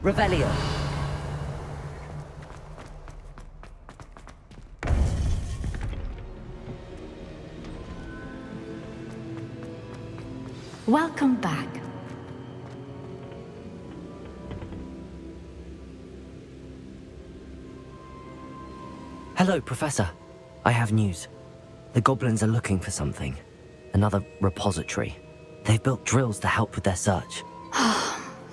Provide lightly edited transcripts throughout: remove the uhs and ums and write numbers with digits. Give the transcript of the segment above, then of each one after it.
Revelio. Welcome back. Hello, Professor. I have news. The goblins are looking for something. Another repository. They've built drills to help with their search.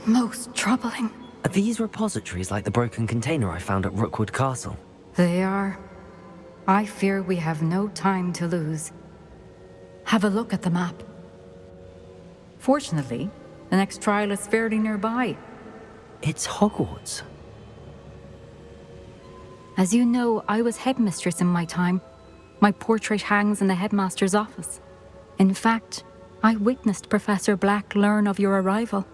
Most troubling. Are these repositories like the broken container I found at Rookwood Castle? They are. I fear we have no time to lose. Have a look at the map. Fortunately, the next trial is fairly nearby. It's Hogwarts. As you know, I was headmistress in my time. My portrait hangs in the headmaster's office. In fact, I witnessed Professor Black learn of your arrival.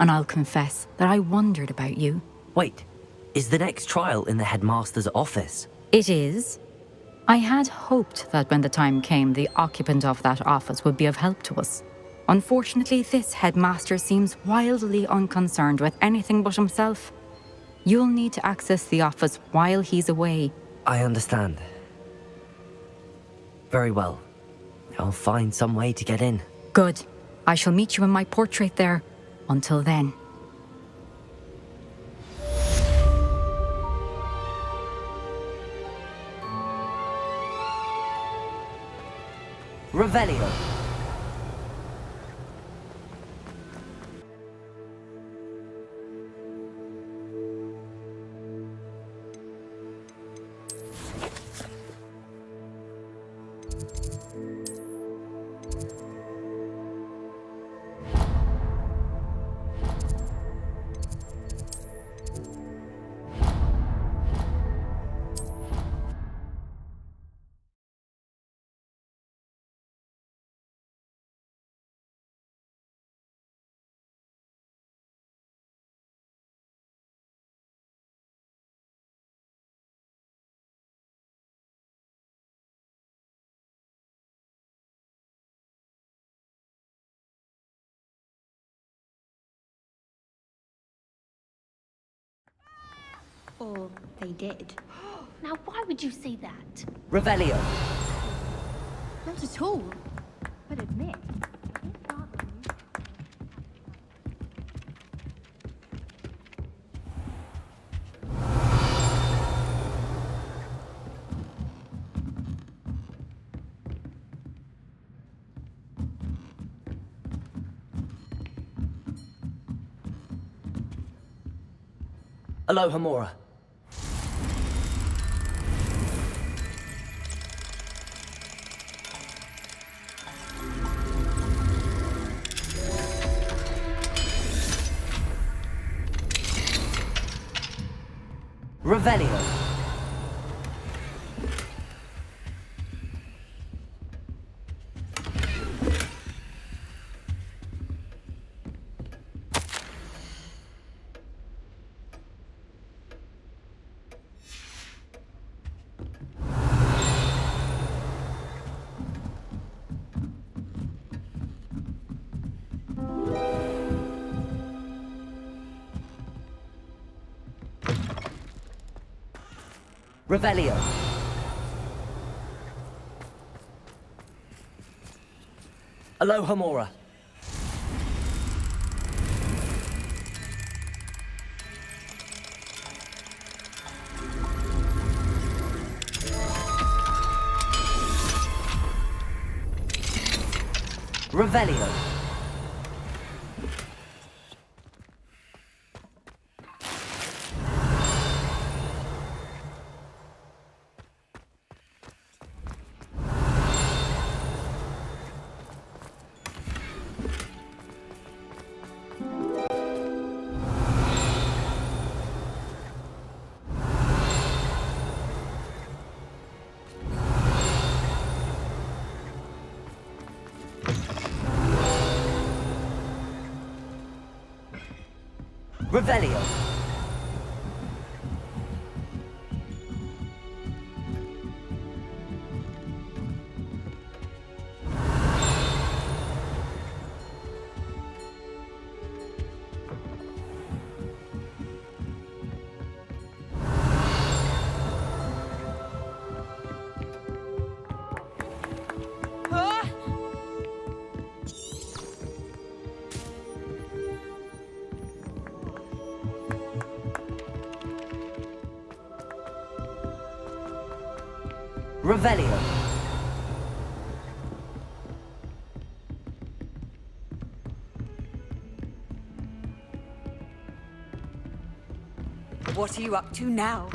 And I'll confess that I wondered about you. Wait, is the next trial in the headmaster's office? It is. I had hoped that when the time came, the occupant of that office would be of help to us. Unfortunately, this headmaster seems wildly unconcerned with anything but himself. You'll need to access the office while he's away. I understand. Very well. I'll find some way to get in. Good. I shall meet you in my portrait there. Until then. Revelio. Or they did. Now, why would you say that? Revelio. Not at all. But admit. Aloha, Mora. Revelio. Revelio. Aloha, Mora. Revelio. Revelio. Revelio. What are you up to now?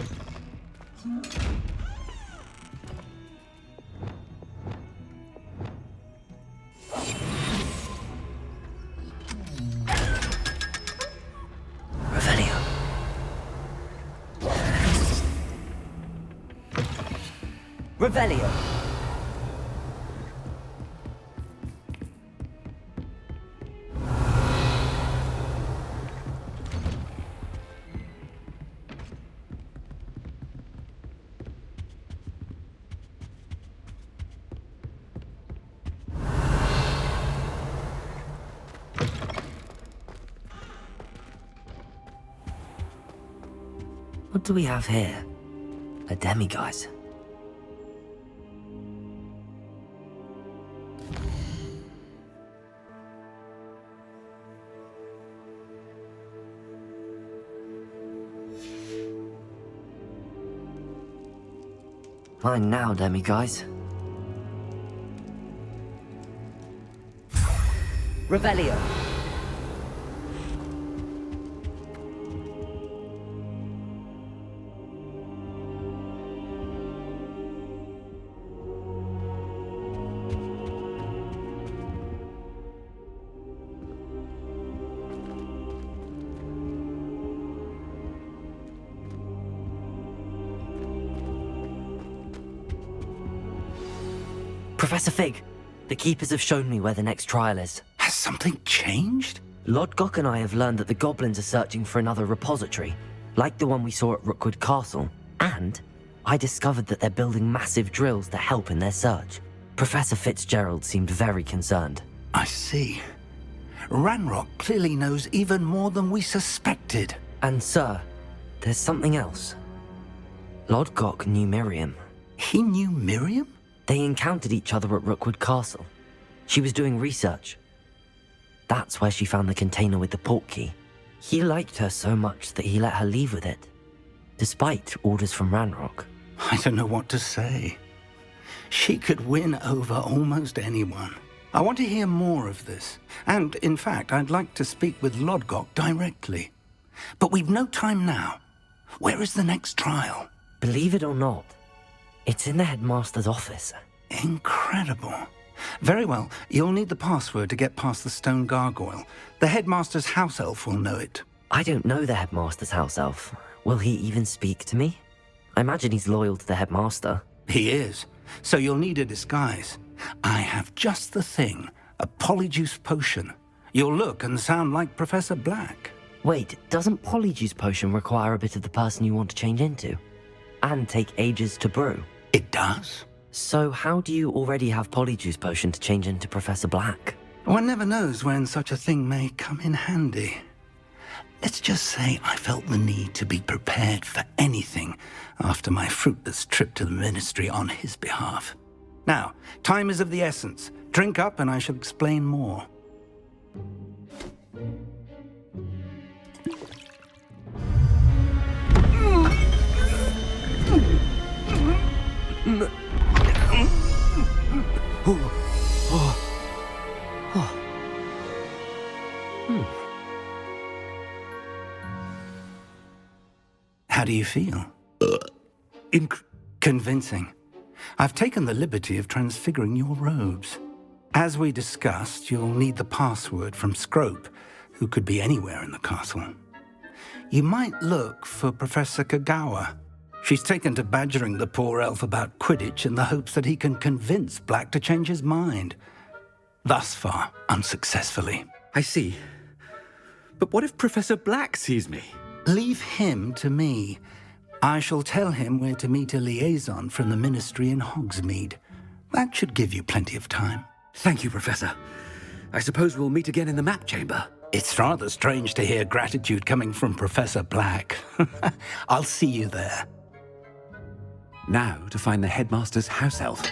Revelio. Revelio. What do we have here? A demiguise. Fine now, demiguise. Revelio. Professor Fig, the Keepers have shown me where the next trial is. Has something changed? Lodgok and I have learned that the goblins are searching for another repository, like the one we saw at Rookwood Castle. And I discovered that they're building massive drills to help in their search. Professor Fitzgerald seemed very concerned. I see. Ranrock clearly knows even more than we suspected. And sir, there's something else. Lodgok knew Miriam. He knew Miriam? They encountered each other at Rookwood Castle. She was doing research. That's where she found the container with the portkey. He liked her so much that he let her leave with it, despite orders from Ranrock. I don't know what to say. She could win over almost anyone. I want to hear more of this. And, in fact, I'd like to speak with Lodgok directly. But we've no time now. Where is the next trial? Believe it or not, it's in the headmaster's office. Incredible. Very well. You'll need the password to get past the stone gargoyle. The headmaster's house elf will know it. I don't know the headmaster's house elf. Will he even speak to me? I imagine he's loyal to the headmaster. He is. So you'll need a disguise. I have just the thing. A polyjuice potion. You'll look and sound like Professor Black. Wait, doesn't Polyjuice Potion require a bit of the person you want to change into? And take ages to brew? It does? So how do you already have Polyjuice Potion to change into Professor Black? One never knows when such a thing may come in handy. Let's just say I felt the need to be prepared for anything after my fruitless trip to the Ministry on his behalf. Now, time is of the essence. Drink up and I shall explain more. How do you feel? Convincing. I've taken the liberty of transfiguring your robes. As we discussed, you'll need the password from Scrope, who could be anywhere in the castle. You might look for Professor Kagawa. She's taken to badgering the poor elf about Quidditch in the hopes that he can convince Black to change his mind. Thus far, unsuccessfully. I see. But what if Professor Black sees me? Leave him to me. I shall tell him where to meet a liaison from the Ministry in Hogsmeade. That should give you plenty of time. Thank you, Professor. I suppose we'll meet again in the map chamber. It's rather strange to hear gratitude coming from Professor Black. I'll see you there. Now to find the headmaster's house elf.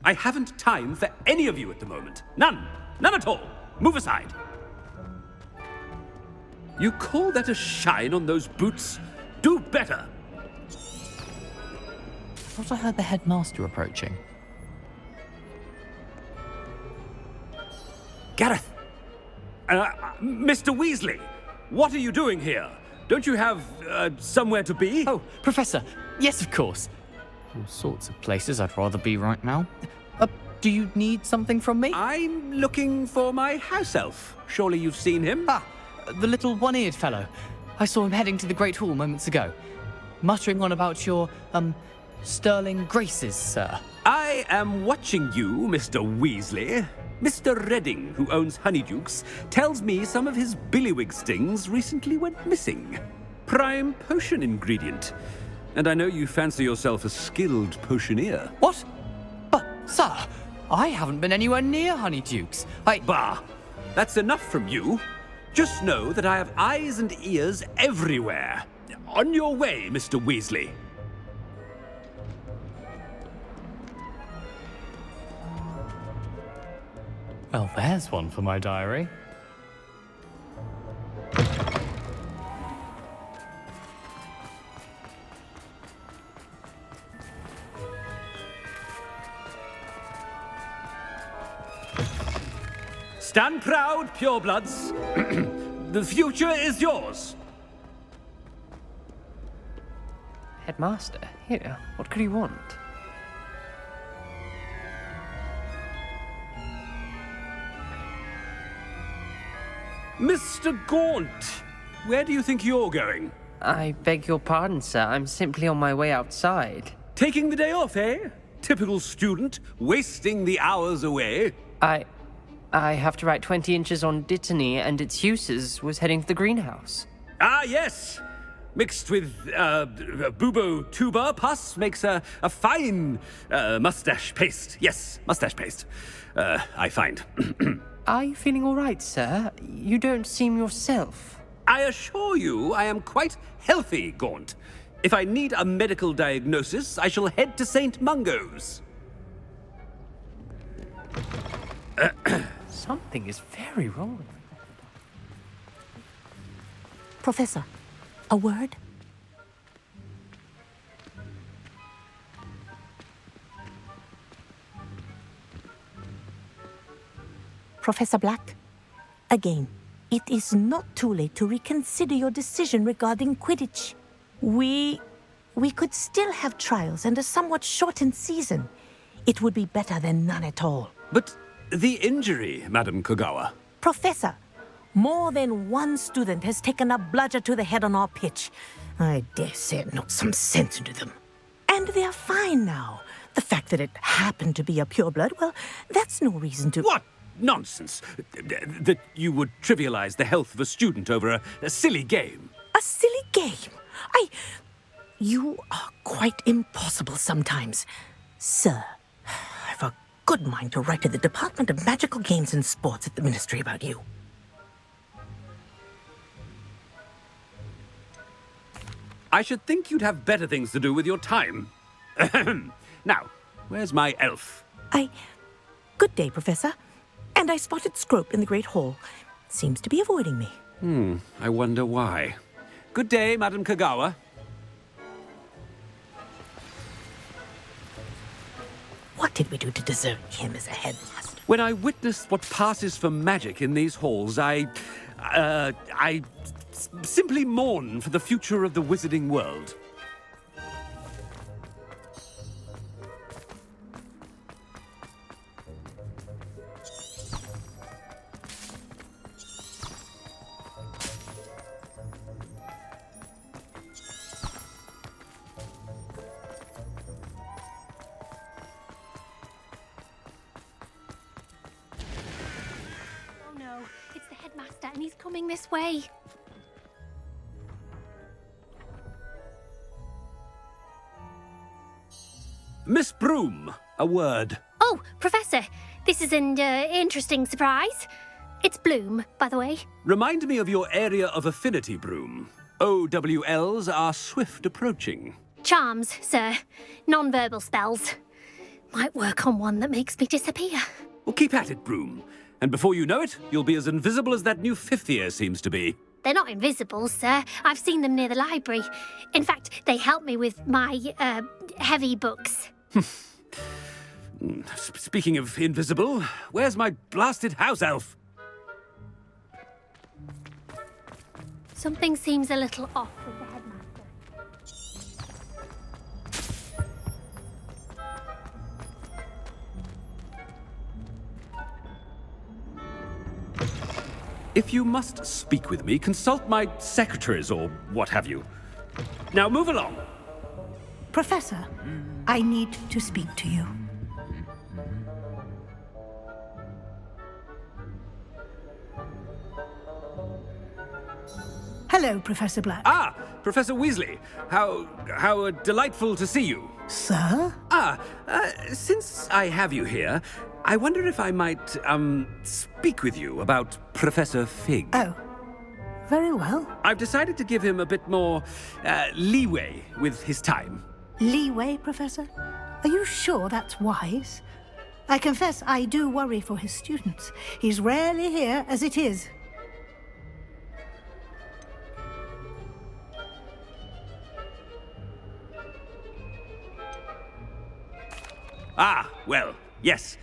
I haven't time for any of you at the moment. None. None at all. Move aside. You call that a shine on those boots? Do better. I thought I heard the headmaster approaching. Gareth! Mr. Weasley, what are you doing here? Don't you have, somewhere to be? Oh, Professor. Yes, of course. All sorts of places I'd rather be right now. Do you need something from me? I'm looking for my house elf. Surely you've seen him? Ah, the little one-eared fellow. I saw him heading to the Great Hall moments ago, muttering on about your, sterling graces, sir. I am watching you, Mr. Weasley. Mr. Redding, who owns Honeydukes, tells me some of his billywig stings recently went missing. Prime potion ingredient. And I know you fancy yourself a skilled potioneer. What? But, sir, I haven't been anywhere near Honeydukes. Bah! That's enough from you. Just know that I have eyes and ears everywhere. On your way, Mr. Weasley. Well, there's one for my diary. Stand proud, purebloods. The future is yours. Headmaster, here, what could he want? Mr. Gaunt, where do you think you're going? I beg your pardon, sir. I'm simply on my way outside. Taking the day off, eh? Typical student, wasting the hours away. I have to write 20 inches on Dittany and its uses. Was heading to the greenhouse. Ah, yes. Mixed with bubo tuber pus makes a fine mustache paste. Yes, mustache paste. I find. Are you feeling all right, sir? You don't seem yourself. I assure you I am quite healthy, Gaunt. If I need a medical diagnosis, I shall head to St. Mungo's. Something is very wrong. Professor, a word? Professor Black, again, it is not too late to reconsider your decision regarding Quidditch. We could still have trials and a somewhat shortened season. It would be better than none at all. But the injury, Madam Kogawa. Professor, more than one student has taken a bludger to the head on our pitch. I dare say it knocked some sense into them. And they're fine now. The fact that it happened to be a pureblood, well, that's no reason to... What nonsense! That you would trivialize the health of a student over a silly game. A silly game? You are quite impossible sometimes. Sir, I've a good mind to write to the Department of Magical Games and Sports at the Ministry about you. I should think you'd have better things to do with your time. Now, where's my elf? Good day, Professor. And I spotted Scrope in the Great Hall. Seems to be avoiding me. I wonder why. Good day, Madam Kogawa. What did we do to deserve him as a headmaster? When I witness what passes for magic in these halls, I simply mourn for the future of the wizarding world. Oh no, it's the headmaster and he's coming this way. Miss Broom, a word. Oh, Professor, this is an interesting surprise. It's Bloom, by the way. Remind me of your area of affinity, Broom. OWLs are swift approaching. Charms, sir. Non-verbal spells. Might work on one that makes me disappear. Well, keep at it, Broom. And before you know it, you'll be as invisible as that new fifth year seems to be. They're not invisible, sir. I've seen them near the library. In fact, they help me with my, heavy books. Speaking of invisible, where's my blasted house elf? Something seems a little off with the headmaster. If you must speak with me, consult my secretaries or what have you. Now move along. Professor, I need to speak to you. Hello, Professor Black. Ah, Professor Weasley. How delightful to see you. Sir? Since I have you here, I wonder if I might, speak with you about Professor Fig. Oh, very well. I've decided to give him a bit more, leeway with his time. Leeway, Professor? Are you sure that's wise? I confess I do worry for his students. He's rarely here as it is. Ah, well, yes.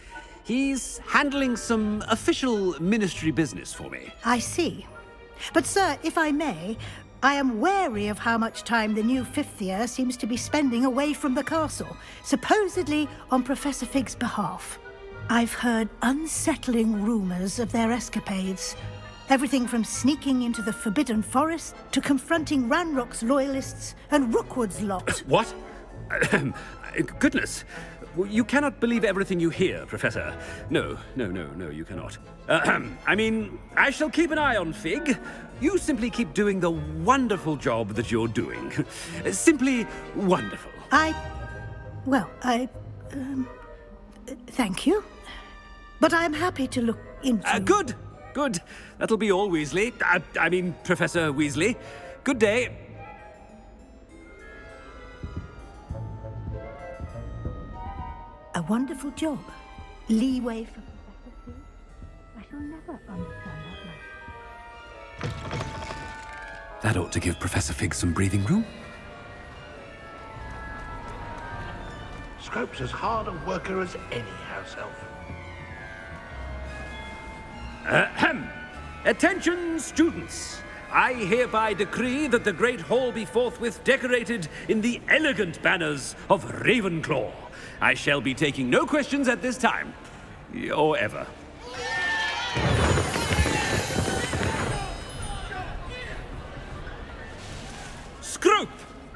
He's handling some official ministry business for me. I see. But, sir, if I may, I am wary of how much time the new fifth year seems to be spending away from the castle, supposedly on Professor Fig's behalf. I've heard unsettling rumors of their escapades. Everything from sneaking into the Forbidden Forest to confronting Ranrock's loyalists and Rookwood's lot. What? Goodness. You cannot believe everything you hear, Professor. No, you cannot. I mean, I shall keep an eye on Fig. You simply keep doing the wonderful job that you're doing. Simply wonderful. Thank you. But I'm happy to look into... Good. That'll be all, Weasley. I mean, Professor Weasley. Good day. A wonderful job. Leeway for Professor Fig. I shall never understand that much. That ought to give Professor Fig some breathing room. Scrope's as hard a worker as any house elf. Ahem. Attention, students. I hereby decree that the Great Hall be forthwith decorated in the elegant banners of Ravenclaw. I shall be taking no questions at this time. Or ever. Scrope!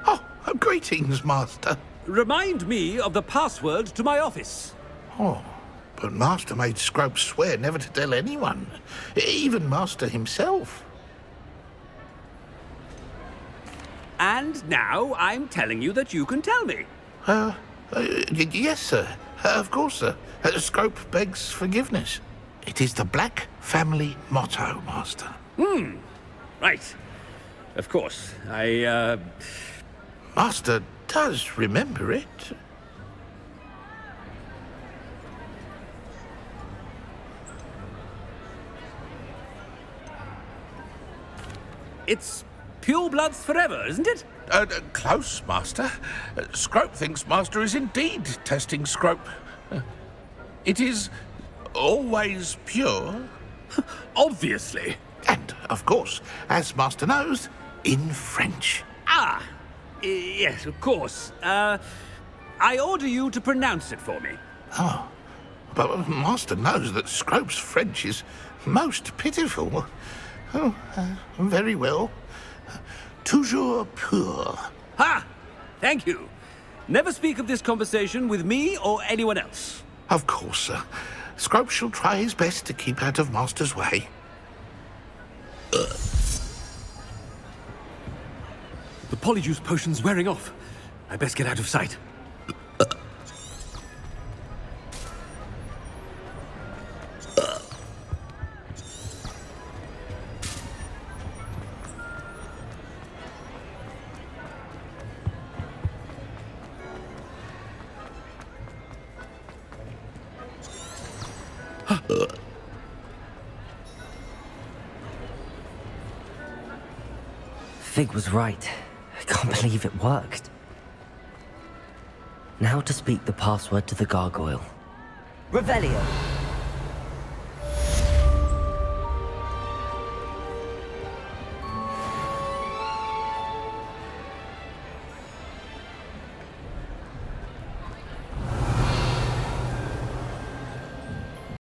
Oh, greetings, Master. Remind me of the password to my office. Oh, but Master made Scrope swear never to tell anyone, even Master himself. And now I'm telling you that you can tell me. Yes, sir. Of course, sir. Scrope begs forgiveness. It is the Black family motto, Master. Right. Of course. Master does remember it. It's pure bloods forever, isn't it? Close, Master. Scrope thinks Master is indeed testing Scrope. It is always pure. Obviously. And, of course, as Master knows, in French. Yes, of course. I order you to pronounce it for me. Oh, but Master knows that Scrope's French is most pitiful. Oh, very well. Toujours pur. Ha! Thank you. Never speak of this conversation with me or anyone else. Of course, sir. Scrope shall try his best to keep out of Master's way. The polyjuice potion's wearing off. I best get out of sight. Fig was right. I can't believe it worked. Now to speak the password to the gargoyle. Revelio!